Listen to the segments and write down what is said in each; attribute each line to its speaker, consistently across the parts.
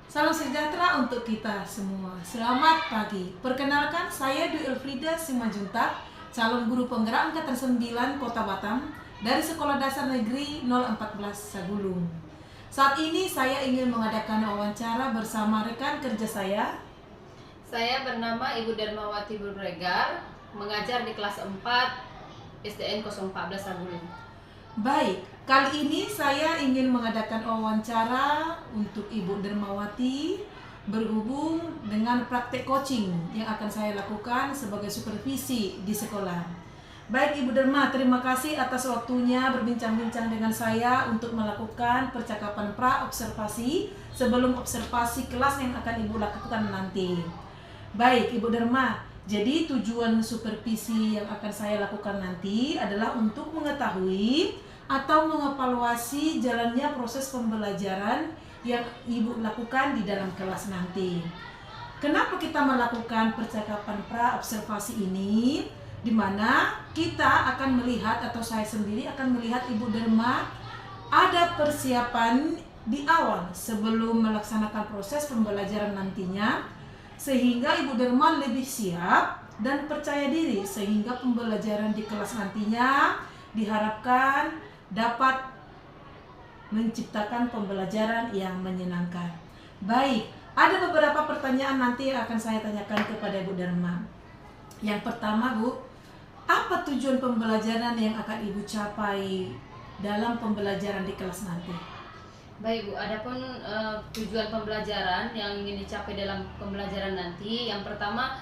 Speaker 1: Salam sejahtera untuk kita semua. Selamat pagi. Perkenalkan, saya Dwi Elfrida Simajuntak, calon guru penggerak angkatan 9 Kota Batam dari Sekolah Dasar Negeri 014 Sagulung. Saat ini saya ingin mengadakan wawancara bersama rekan kerja saya.
Speaker 2: Saya bernama Ibu Darmawati Burregar, mengajar di kelas 4 SDN 014 Sagulung.
Speaker 1: Baik, kali ini saya ingin mengadakan wawancara untuk Ibu Darmawati berhubung dengan praktek coaching yang akan saya lakukan sebagai supervisi di sekolah. Baik Ibu Darma, terima kasih atas waktunya berbincang-bincang dengan saya untuk melakukan percakapan pra-observasi sebelum observasi kelas yang akan Ibu lakukan nanti. Baik Ibu Darma, jadi tujuan supervisi yang akan saya lakukan nanti adalah untuk mengetahui atau mengevaluasi jalannya proses pembelajaran yang Ibu lakukan di dalam kelas nanti. Kenapa kita melakukan percakapan pra-observasi ini? Di mana kita akan melihat atau saya sendiri akan melihat Ibu Darma ada persiapan di awal sebelum melaksanakan proses pembelajaran nantinya, sehingga Ibu Darma lebih siap dan percaya diri sehingga pembelajaran di kelas nantinya diharapkan dapat menciptakan pembelajaran yang menyenangkan. Baik, ada beberapa pertanyaan nanti yang akan saya tanyakan kepada Ibu Darma. Yang pertama, Bu, apa tujuan pembelajaran yang akan Ibu capai dalam pembelajaran di kelas nanti?
Speaker 2: Baik Bu, adapun tujuan pembelajaran yang ingin dicapai dalam pembelajaran nanti, yang pertama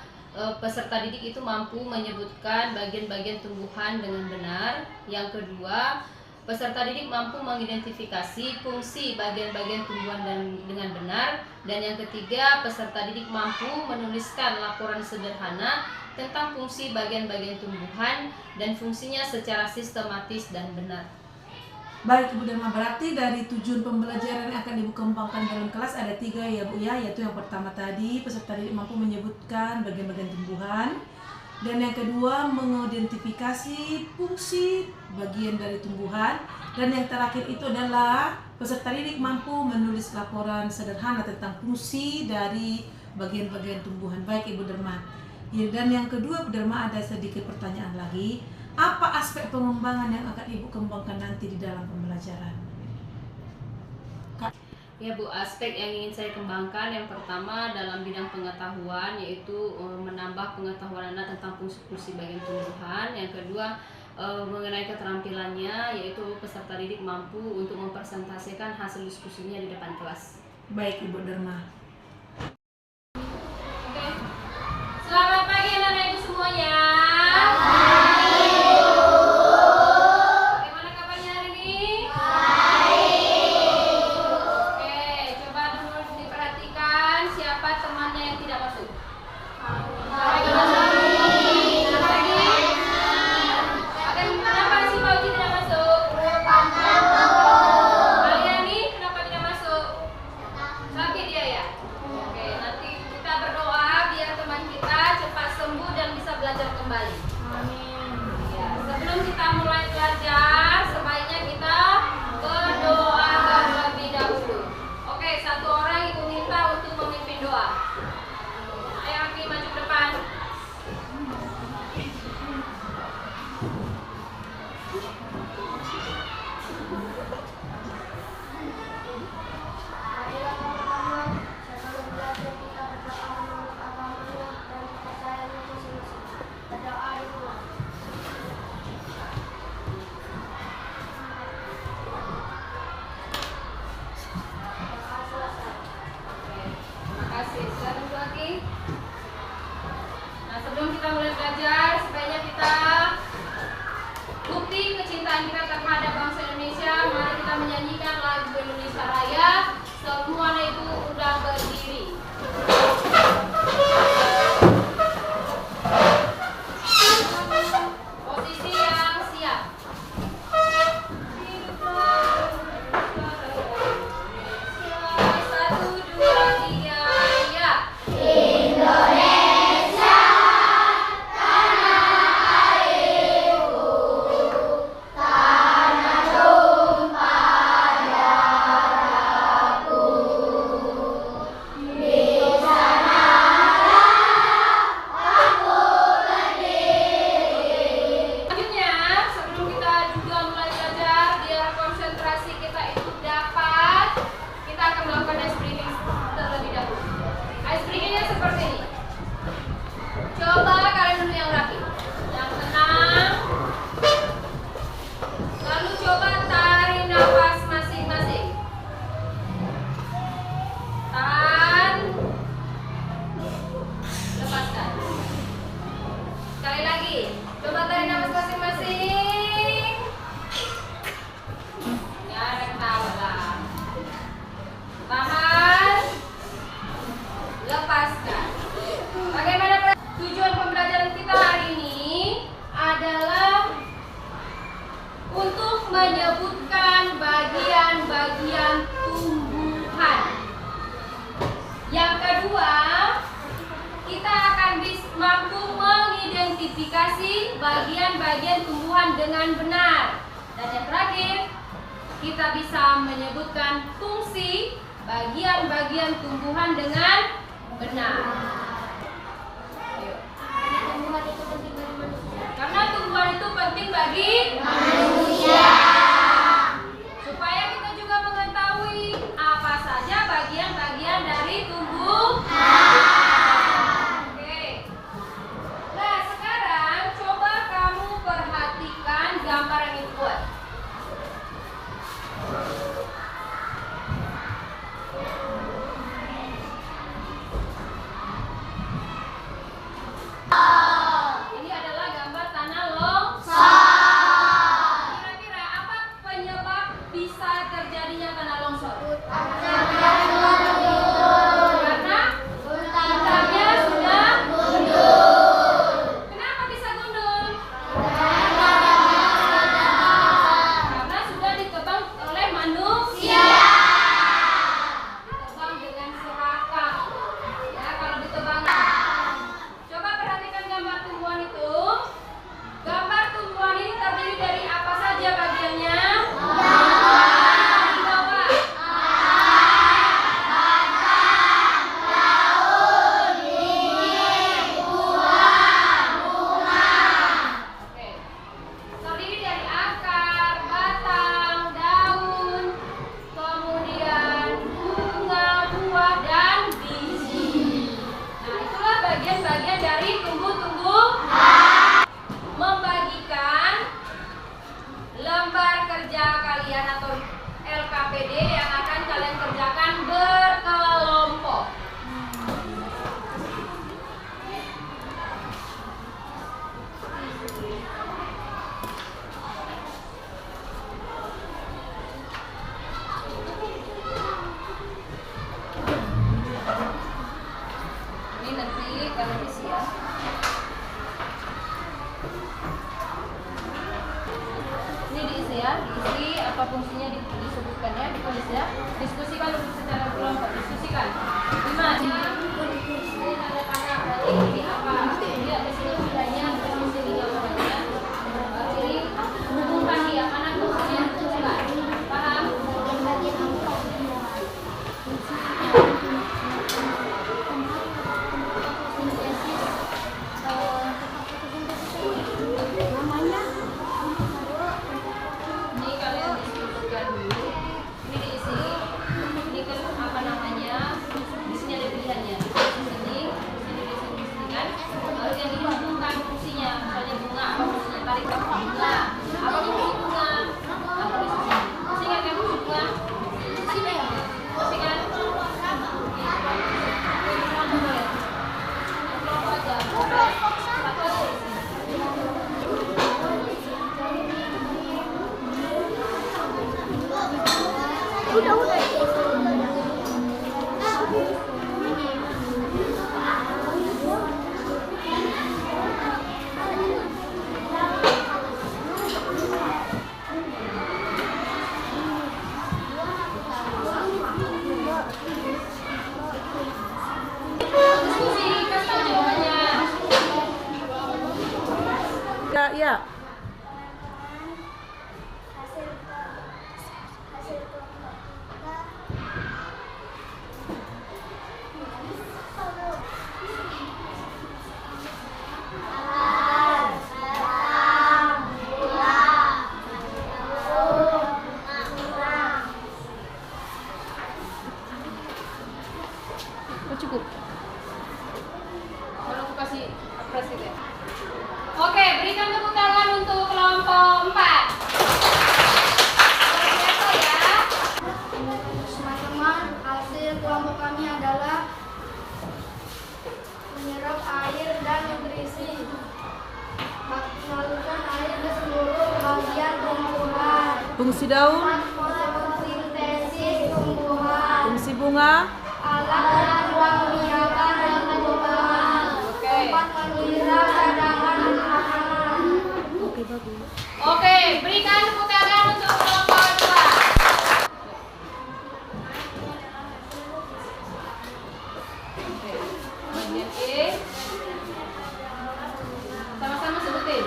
Speaker 2: peserta didik itu mampu menyebutkan bagian-bagian tumbuhan dengan benar. Yang kedua, peserta didik mampu mengidentifikasi fungsi bagian-bagian tumbuhan dengan benar. Dan yang ketiga, peserta didik mampu menuliskan laporan sederhana tentang fungsi bagian-bagian tumbuhan dan fungsinya secara sistematis dan benar.
Speaker 1: Baik Ibu Darma, berarti dari tujuan pembelajaran yang akan Ibu kembangkan dalam kelas ada 3 ya Bu ya, yaitu yang pertama tadi peserta didik mampu menyebutkan bagian-bagian tumbuhan, dan yang kedua mengidentifikasi fungsi bagian dari tumbuhan, dan yang terakhir itu adalah peserta didik mampu menulis laporan sederhana tentang fungsi dari bagian-bagian tumbuhan. Baik Ibu Darma. Ya, dan yang kedua Ibu Darma, ada sedikit pertanyaan lagi. Apa aspek pengembangan yang akan Ibu kembangkan nanti di dalam pembelajaran?
Speaker 2: Ya Bu, aspek yang ingin saya kembangkan yang pertama dalam bidang pengetahuan, yaitu menambah pengetahuan anak tentang fungsi-fungsi bagian tumbuhan. Yang kedua, mengenai keterampilannya, yaitu peserta didik mampu untuk mempresentasikan hasil diskusinya di depan kelas.
Speaker 1: Baik Ibu Darma.
Speaker 2: Selamat pagi anak-anak Ibu semuanya. Bagaimana kabarnya hari ini? Oke, coba dulu diperhatikan siapa temannya yang tidak masuk. Kenapa si Fauzi tidak masuk? Kalian nih kenapa tidak masuk? Sakit dia ya? Oke, nanti kita berdoa biar teman kita cepat sembuh dan bisa belajar kembali. Ya, sebelum kita mulai belajar, sebaiknya kita berdoa terlebih dahulu. Oke, satu orang Ibu minta untuk memimpin doa. Ayo Aki, maju ke depan. bagian-bagian tumbuhan dengan benar. Dan yang terakhir, kita bisa menyebutkan fungsi bagian-bagian tumbuhan dengan benar. Ayo. Karena tumbuhan itu penting bagi manusia. Supaya kita juga mengetahui apa saja bagian-bagian dari tumbuhan. Oke. Nah, sekarang coba kamu perhatikan gambar yang dibuat. Ini adalah gambar tanah longsor. Kira-kira apa penyebab bisa terjadinya tanah longsor? Karena hutannya sudah gundul. Kenapa bisa gundul? Karena sudah ditebang oleh manusia. Ditebang dengan serakah. Ya, kalau ditebang. Coba perhatikan gambar tumbuhan itu. Gambar tumbuhan ini terdiri dari apa saja bagiannya? Di bawah. Oke. Terdiri dari akar, batang, daun, kemudian bunga, buah, dan biji. Nah, itulah bagian-bagian dari tumbuh-tumbuhan. Membagikan lembar kerja kalian atau LKPD yang akan kalian kerjakan berkelompok. Ini nanti kalian isi ya. Ini diisi ya, diisi apa fungsinya disebutkan ya, ditulis ya. Diskusikan dulu secara berkelompok, diskusikan. 5. Ini tanda tanya berarti ini apa? Lihat di sini bedanya, di sini gambarnya. Kiri hubungkan dia mana fungsinya disebutkan. Paham? Ini kalian diskusikan dulu. Ini diisi. Ini kan apa namanya? Di sini ada pilihannya. Di sini kan. Lalu yang dihubungkan fungsinya. Misalnya bunga, apa fungsinya? Tarik ke bunga. Apa fungsi bunga? Nah, tulis di sini. Masih ingat kan fungsi bunga? Masih kan? Kelompok aja. Satu aja isi. Diskusi, kasih tahu jawabannya.
Speaker 1: Ya. Oh, cukup.
Speaker 2: Baru aku kasih presiden. Oke, berikan tepuk tangan untuk kelompok 4. Luar biasa ya.
Speaker 3: Teman-teman, hasil kelompok kami adalah menyerap air dan nutrisi, mengalirkan air ke seluruh bagian tumbuhan,
Speaker 1: Fungsi daun,
Speaker 3: fotosintesis tumbuhan,
Speaker 1: fungsi bunga,
Speaker 3: alat pembiakan dan tumbuhan,
Speaker 2: Oke.
Speaker 3: tempat melihara cadangan makanan.
Speaker 2: Oke, berikan tepuk tangan untuk kelompok 2. Oke, bagian E. Sama-sama sebutin.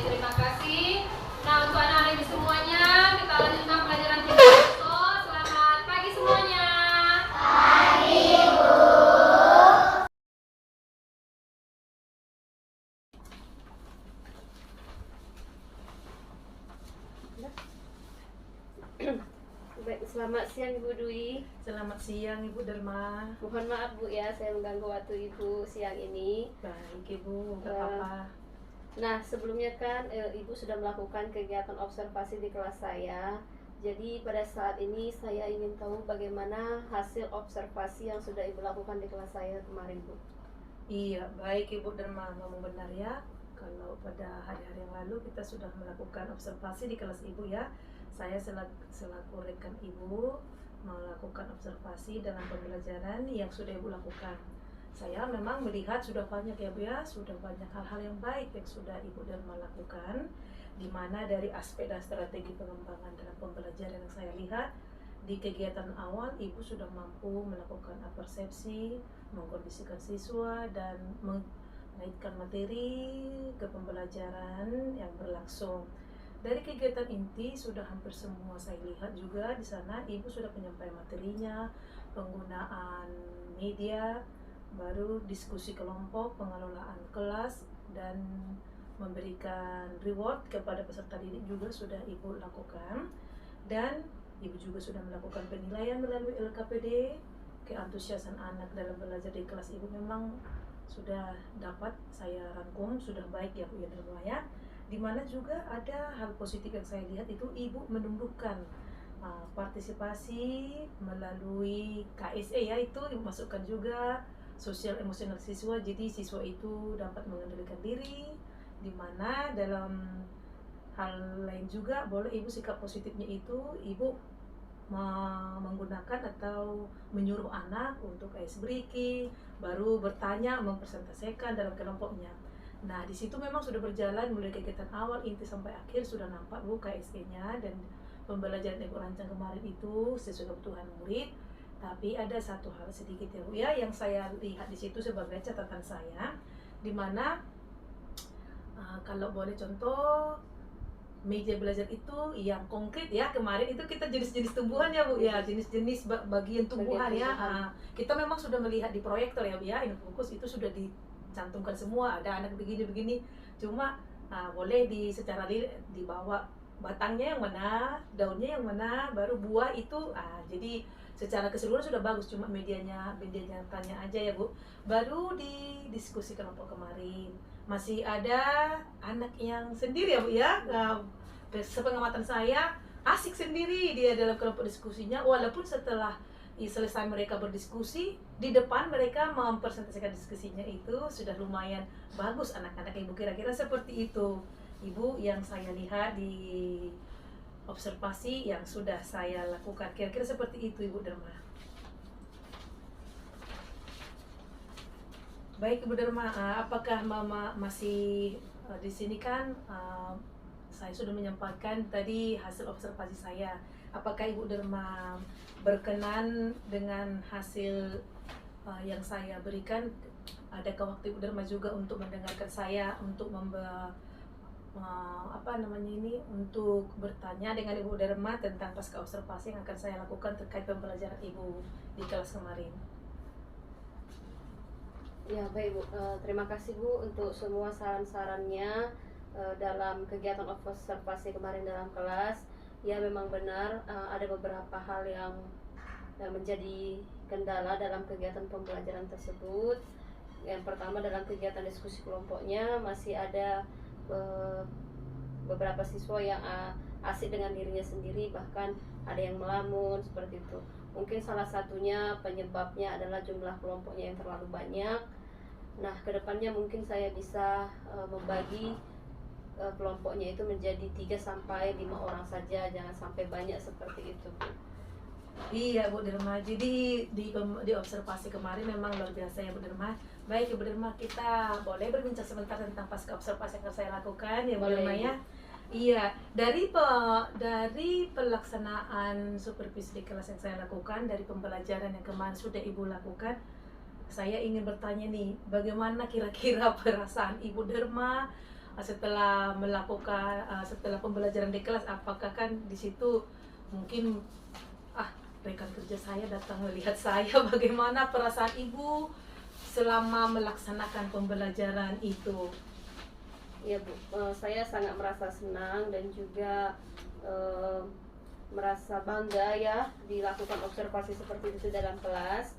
Speaker 2: terima kasih. Nah, untuk anak-anak ini semuanya, kita lanjutkan pelajaran kita besok. Selamat pagi semuanya. Baik, selamat siang Ibu Dwi.
Speaker 1: Selamat siang Ibu Derma.
Speaker 2: Mohon maaf Bu ya, saya mengganggu waktu Ibu siang ini.
Speaker 1: Baik Ibu, nggak apa-apa.
Speaker 2: Nah, sebelumnya kan Ibu sudah melakukan kegiatan observasi di kelas saya. Jadi pada saat ini saya ingin tahu bagaimana hasil observasi yang sudah Ibu lakukan di kelas saya kemarin, Bu.
Speaker 1: Iya, baik Ibu Derma, memang benar ya. Kalau pada hari-hari yang lalu kita sudah melakukan observasi di kelas Ibu ya. Saya selaku rekan Ibu melakukan observasi dalam pembelajaran yang sudah Ibu lakukan. Saya memang melihat sudah banyak ya Bu ya, sudah banyak hal-hal yang baik yang sudah Ibu Derma lakukan, di mana dari aspek dan strategi pengembangan dalam pembelajaran yang saya lihat di kegiatan awal Ibu sudah mampu melakukan persepsi, mengkondisikan siswa dan mengaitkan materi ke pembelajaran yang berlangsung. Dari kegiatan inti sudah hampir semua saya lihat juga di sana Ibu sudah penyampaian materinya, penggunaan media, baru diskusi kelompok, pengelolaan kelas, dan memberikan reward kepada peserta didik juga sudah Ibu lakukan. Dan Ibu juga sudah melakukan penilaian melalui LKPD. Keantusiasan anak dalam belajar di kelas Ibu memang sudah dapat saya rangkum, sudah baik ya Bu ya Derma ya. Dimana juga ada hal positif yang saya lihat itu Ibu menumbuhkan partisipasi melalui KSE ya, itu dimasukkan juga sosial emosional siswa, jadi siswa itu dapat mengendalikan diri, dimana dalam hal lain juga boleh Ibu sikap positifnya itu Ibu menggunakan atau menyuruh anak untuk ice breaking, baru bertanya, mempresentasikan dalam kelompoknya. Nah, di situ memang sudah berjalan mulai kegiatan awal inti sampai akhir sudah nampak Bu KSE-nya, dan pembelajaran Ibu rancang kemarin itu sesuai kebutuhan murid. Tapi ada satu hal sedikit ya Bu ya yang saya lihat di situ sebagai catatan saya, di mana kalau boleh contoh meja belajar itu yang konkret ya, kemarin itu kita jenis-jenis tumbuhan ya Bu ya, jenis-jenis bagian tumbuhan ya. Kita memang sudah melihat di proyektor ya Bu ya, Infokus itu sudah dicantumkan semua, ada anak begini-begini, cuma boleh secara dibawa batangnya yang mana, daunnya yang mana, baru buah itu jadi secara keseluruhan sudah bagus, cuma medianya tanya aja ya Bu. Baru di diskusi kelompok kemarin masih ada anak yang sendiri ya Bu ya, sepengamatan saya asik sendiri dia dalam kelompok diskusinya, walaupun setelah selesai mereka berdiskusi di depan mereka mempresentasikan diskusinya itu sudah lumayan bagus anak-anak Ibu. Kira-kira seperti itu Ibu yang saya lihat di observasi yang sudah saya lakukan, kira-kira seperti itu Ibu Derma. Baik Ibu Derma, apakah Mama masih di sini kan? Saya sudah menyampaikan tadi hasil observasi saya. Apakah Ibu Derma berkenan dengan hasil yang saya berikan? Adakah waktu Ibu Derma juga untuk mendengarkan saya, untuk untuk bertanya dengan Ibu Derma tentang pasca observasi yang akan saya lakukan terkait pembelajaran Ibu di kelas kemarin?
Speaker 2: Ya baik Bu, terima kasih Bu untuk semua saran-sarannya dalam kegiatan observasi kemarin dalam kelas. Ya memang benar ada beberapa hal yang menjadi kendala dalam kegiatan pembelajaran tersebut. Yang pertama, dalam kegiatan diskusi kelompoknya masih ada beberapa siswa yang asik dengan dirinya sendiri, bahkan ada yang melamun seperti itu. Mungkin salah satunya penyebabnya adalah jumlah kelompoknya yang terlalu banyak. Nah, kedepannya mungkin saya bisa membagi kelompoknya itu menjadi 3-5 orang saja, jangan sampai banyak seperti itu.
Speaker 1: Iya Bu Derma, jadi di observasi kemarin memang luar biasa ya Bu Derma. Baik Ibu Derma, kita boleh berbincang sebentar tentang pasca observasi yang saya lakukan ya Bu Derma ya. Iya, dari pelaksanaan supervisi di kelas yang saya lakukan, dari pembelajaran yang kemarin sudah Ibu lakukan, saya ingin bertanya nih, bagaimana kira-kira perasaan Ibu Derma setelah melakukan setelah pembelajaran di kelas, apakah kan di situ mungkin rekan kerja saya datang melihat saya bagaimana perasaan ibu selama melaksanakan pembelajaran itu?
Speaker 2: Ya Bu, saya sangat merasa senang dan juga merasa bangga ya dilakukan observasi seperti itu dalam kelas.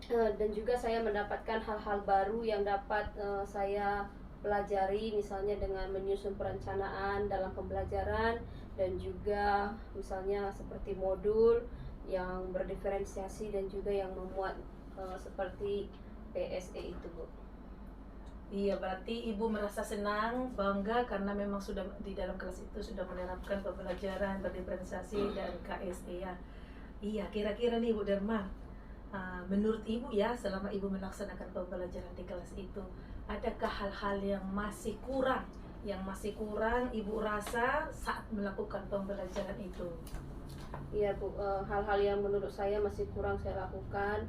Speaker 2: Dan juga saya mendapatkan hal-hal baru yang dapat saya pelajari, misalnya dengan menyusun perencanaan dalam pembelajaran dan juga misalnya seperti modul yang berdiferensiasi dan juga yang memuat seperti PSE itu Bu.
Speaker 1: Iya, berarti ibu merasa senang, bangga karena memang sudah di dalam kelas itu sudah menerapkan pembelajaran berdiferensiasi dan KSE ya. Iya, kira-kira nih Bu Derma, menurut ibu ya selama ibu melaksanakan pembelajaran di kelas itu, adakah hal-hal yang masih kurang ibu rasa saat melakukan pembelajaran itu?
Speaker 2: Iya Bu, hal-hal yang menurut saya masih kurang saya lakukan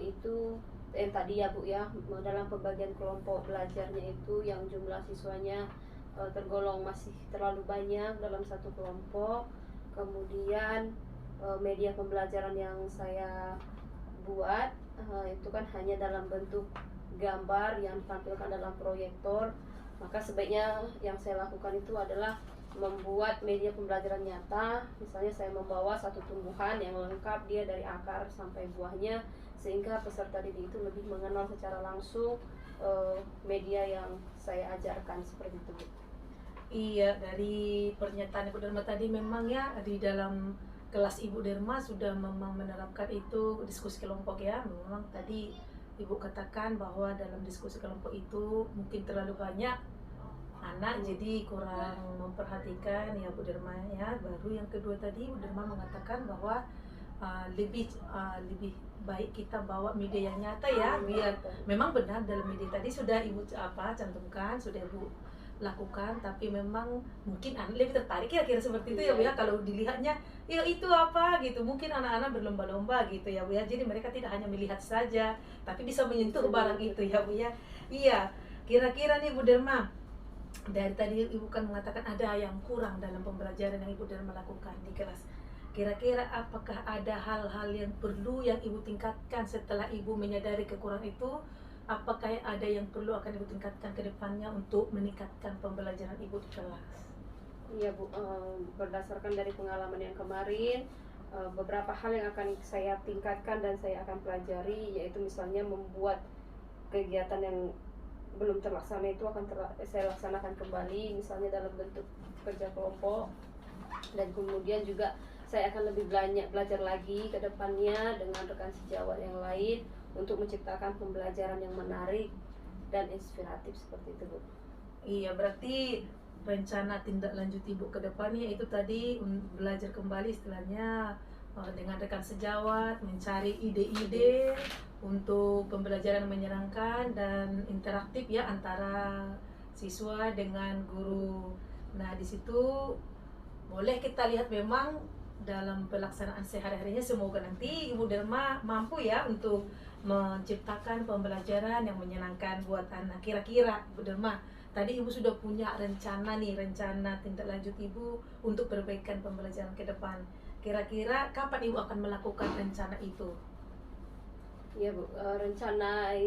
Speaker 2: itu tadi ya Bu ya, dalam pembagian kelompok belajarnya itu yang jumlah siswanya tergolong masih terlalu banyak dalam satu kelompok. Kemudian media pembelajaran yang saya buat itu kan hanya dalam bentuk gambar yang ditampilkan dalam proyektor. Maka sebaiknya yang saya lakukan itu adalah membuat media pembelajaran nyata. Misalnya saya membawa satu tumbuhan yang lengkap, dia dari akar sampai buahnya, sehingga peserta didik itu lebih mengenal secara langsung media yang saya ajarkan seperti itu.
Speaker 1: Iya, dari pernyataan Ibu Derma tadi memang ya di dalam kelas Ibu Derma sudah memang menerapkan itu diskusi kelompok ya. Memang tadi Ibu katakan bahwa dalam diskusi kelompok itu mungkin terlalu banyak anak jadi kurang memperhatikan ya Bu Derma ya. Baru yang kedua tadi Bu Derma mengatakan bahwa lebih baik kita bawa media yang nyata ya, biar memang benar dalam media tadi sudah ibu cantumkan, sudah ibu lakukan, tapi memang mungkin anak lebih tertarik ya kira seperti itu ya Bu ya, kalau dilihatnya ya itu apa gitu, mungkin anak-anak berlomba-lomba gitu ya Bu ya, jadi mereka tidak hanya melihat saja tapi bisa menyentuh barang itu ya Bu ya. Iya, kira-kira nih Bu Derma, dari tadi ibu kan mengatakan ada yang kurang dalam pembelajaran yang Ibu Derma lakukan di kelas. Kira-kira apakah ada hal-hal yang perlu yang ibu tingkatkan setelah ibu menyadari kekurangan itu? Apakah ada yang perlu akan ibu tingkatkan ke depannya untuk meningkatkan pembelajaran ibu di kelas?
Speaker 2: Iya Bu, berdasarkan dari pengalaman yang kemarin, beberapa hal yang akan saya tingkatkan dan saya akan pelajari, yaitu misalnya membuat kegiatan yang belum terlaksana itu akan saya laksanakan kembali, misalnya dalam bentuk kerja kelompok. Dan kemudian juga saya akan lebih belajar lagi ke depannya dengan rekan sejawat yang lain untuk menciptakan pembelajaran yang menarik dan inspiratif seperti itu Bu.
Speaker 1: Iya, berarti rencana tindak lanjut ibu ke depannya itu tadi belajar kembali istilahnya dengan rekan sejawat, mencari ide-ide untuk pembelajaran menyenangkan dan interaktif ya antara siswa dengan guru. Nah, di situ boleh kita lihat memang dalam pelaksanaan sehari-harinya, semoga nanti Ibu Derma mampu ya untuk menciptakan pembelajaran yang menyenangkan buat anak. Kira-kira Ibu Derma, tadi Ibu sudah punya rencana tindak lanjut Ibu untuk perbaikan pembelajaran ke depan. Kira-kira kapan Ibu akan melakukan rencana itu?
Speaker 2: Ya Bu, rencana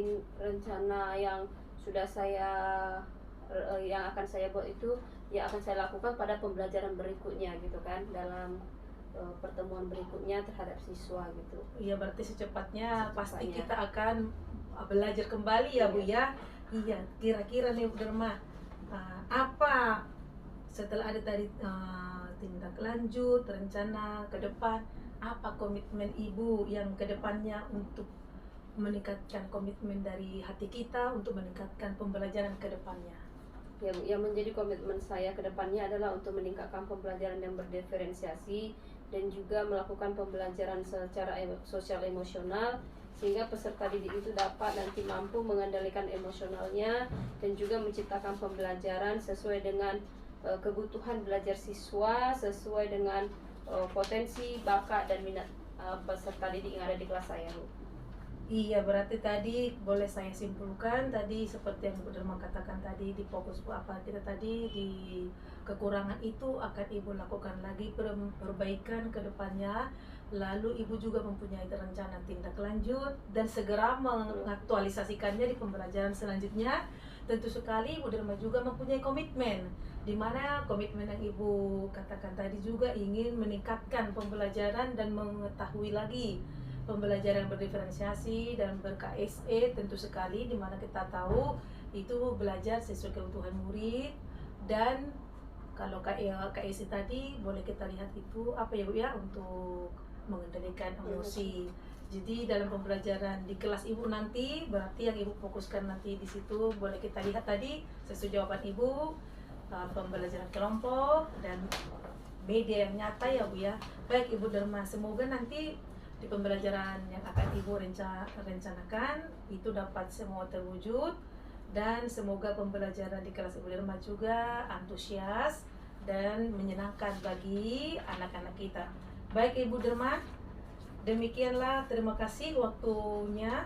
Speaker 2: yang sudah yang akan saya buat itu ya akan saya lakukan pada pembelajaran berikutnya gitu kan, dalam pertemuan berikutnya terhadap siswa gitu.
Speaker 1: Iya, berarti secepatnya pasti kita akan belajar kembali ya Bu ya. Iya, kira-kira nih Bu Derma, apa setelah ada tadi tindak lanjut, rencana ke depan, apa komitmen Ibu yang ke depannya untuk meningkatkan komitmen dari hati kita untuk meningkatkan pembelajaran ke depannya?
Speaker 2: Ya Bu, yang menjadi komitmen saya ke depannya adalah untuk meningkatkan pembelajaran yang berdiferensiasi dan juga melakukan pembelajaran secara sosial emosional, sehingga peserta didik itu dapat nanti mampu mengendalikan emosionalnya dan juga menciptakan pembelajaran sesuai dengan kebutuhan belajar siswa, sesuai dengan potensi, bakat dan minat peserta didik yang ada di kelas saya Bu.
Speaker 1: Iya, berarti tadi boleh saya simpulkan tadi seperti yang Ibu Derma katakan tadi di fokus apa kita tadi di kekurangan itu akan Ibu lakukan lagi perbaikan ke depannya. Lalu Ibu juga mempunyai rencana tindak lanjut dan segera mengaktualisasikannya di pembelajaran selanjutnya. Tentu sekali Ibu Derma juga mempunyai komitmen, di mana komitmen yang Ibu katakan tadi juga ingin meningkatkan pembelajaran dan mengetahui lagi pembelajaran berdiferensiasi dan ber-KSE. Tentu sekali di mana kita tahu itu belajar sesuai kebutuhan murid. Dan kalau KSE tadi boleh kita lihat itu apa ya Bu ya, untuk mengendalikan emosi. Jadi dalam pembelajaran di kelas Ibu nanti berarti yang Ibu fokuskan nanti di situ boleh kita lihat tadi sesuai jawaban Ibu, pembelajaran kelompok dan media yang nyata ya Bu ya. Baik Ibu Derma, semoga nanti di pembelajaran yang akan Ibu rencanakan itu dapat semua terwujud, dan semoga pembelajaran di kelas Ibu Derma juga antusias dan menyenangkan bagi anak-anak kita. Baik Ibu Derma, demikianlah, terima kasih waktunya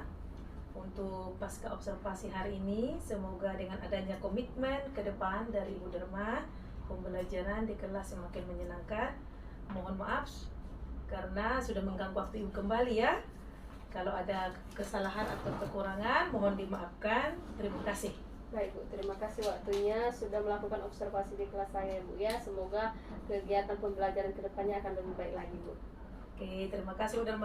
Speaker 1: untuk pasca observasi hari ini. Semoga dengan adanya komitmen ke depan dari Ibu Derma, pembelajaran di kelas semakin menyenangkan. Mohon maaf karena sudah mengganggu waktu Ibu kembali ya. Kalau ada kesalahan atau kekurangan mohon dimaafkan. Terima kasih.
Speaker 4: Baik Bu, terima kasih waktunya sudah melakukan observasi di kelas saya Bu ya. Semoga kegiatan pembelajaran kedepannya akan lebih baik lagi Bu.
Speaker 1: Oke, terima kasih udah